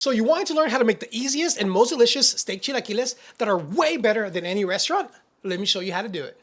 So you wanted to learn how to make the easiest and most delicious steak chilaquiles that are way better than any restaurant? Let me show you how to do it.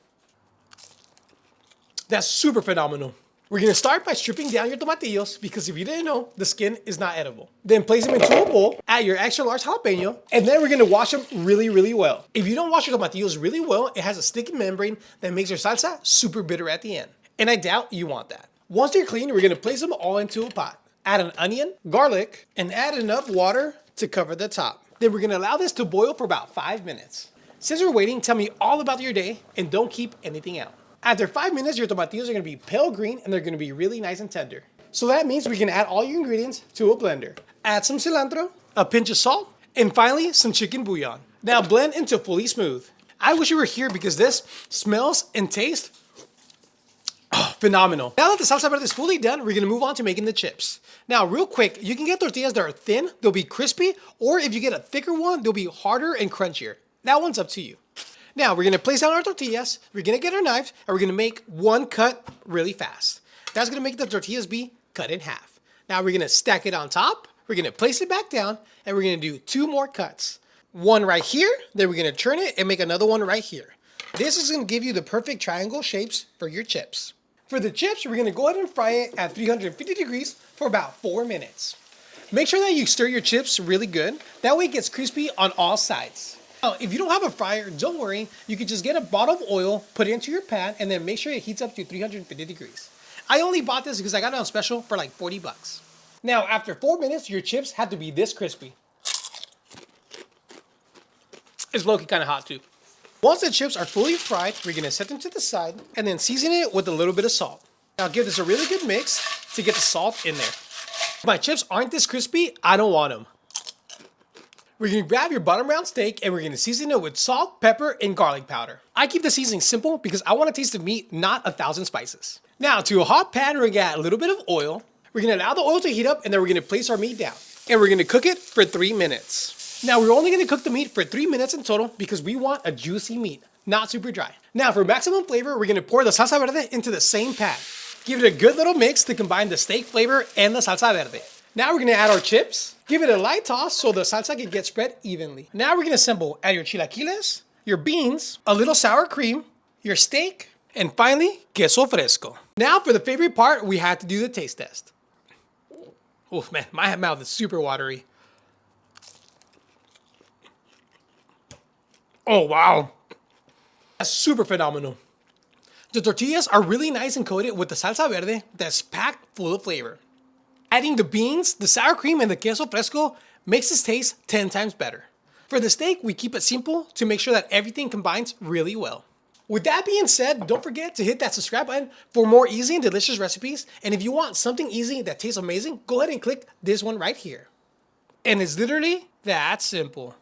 That's super phenomenal. We're gonna start by stripping down your tomatillos because if you didn't know, the skin is not edible. Then place them into a bowl, add your extra large jalapeno, and then we're gonna wash them really well. If you don't wash your tomatillos really well, it has a sticky membrane that makes your salsa super bitter at the end. And I doubt you want that. Once they're clean, we're gonna place them all into a pot. Add an onion, garlic, and add enough water to cover the top. Then we're gonna allow this to boil for about 5 minutes. Since we're waiting, tell me all about your day and don't keep anything out. After 5 minutes, your tomatillos are gonna be pale green and they're gonna be really nice and tender. So that means we can add all your ingredients to a blender. Add some cilantro, a pinch of salt, and finally some chicken bouillon. Now blend into fully smooth. I wish you were here because this smells and tastes phenomenal. Now that the salsa verde is fully done, we're gonna move on to making the chips. Now, real quick, you can get tortillas that are thin, they'll be crispy, or if you get a thicker one, they'll be harder and crunchier. That one's up to you. Now, we're gonna place down our tortillas, we're gonna get our knives, and we're gonna make one cut really fast. That's gonna make the tortillas be cut in half. Now, we're gonna stack it on top, we're gonna place it back down, and we're gonna do 2 more cuts. One right here, then we're gonna turn it and make another one right here. This is gonna give you the perfect triangle shapes for your chips. For the chips, we're gonna go ahead and fry it at 350 degrees for about 4 minutes. Make sure that you stir your chips really good. That way it gets crispy on all sides. Now, if you don't have a fryer, don't worry. You can just get a bottle of oil, put it into your pan, and then make sure it heats up to 350 degrees. I only bought this because I got it on special for like 40 bucks. Now, after 4 minutes, your chips have to be this crispy. It's low-key kind of hot too. Once the chips are fully fried, we're gonna set them to the side and then season it with a little bit of salt. Now give this a really good mix to get the salt in there. If my chips aren't this crispy, I don't want them. We're gonna grab your bottom round steak and we're gonna season it with salt, pepper, and garlic powder. I keep the seasoning simple because I wanna taste the meat, not 1,000 spices. Now to a hot pan, we're gonna add a little bit of oil. We're gonna allow the oil to heat up and then we're gonna place our meat down. And we're gonna cook it for 3 minutes. Now we're only gonna cook the meat for 3 minutes in total because we want a juicy meat, not super dry. Now for maximum flavor, we're gonna pour the salsa verde into the same pan. Give it a good little mix to combine the steak flavor and the salsa verde. Now we're gonna add our chips. Give it a light toss so the salsa can get spread evenly. Now we're gonna assemble, add your chilaquiles, your beans, a little sour cream, your steak, and finally, queso fresco. Now for the favorite part, we have to do the taste test. Oh man, my mouth is super watery. Oh, wow. That's super phenomenal. The tortillas are really nice and coated with the salsa verde that's packed full of flavor. Adding the beans, the sour cream, and the queso fresco makes this taste 10 times better. For the steak, we keep it simple to make sure that everything combines really well. With that being said, don't forget to hit that subscribe button for more easy and delicious recipes. And if you want something easy that tastes amazing, go ahead and click this one right here. And it's literally that simple.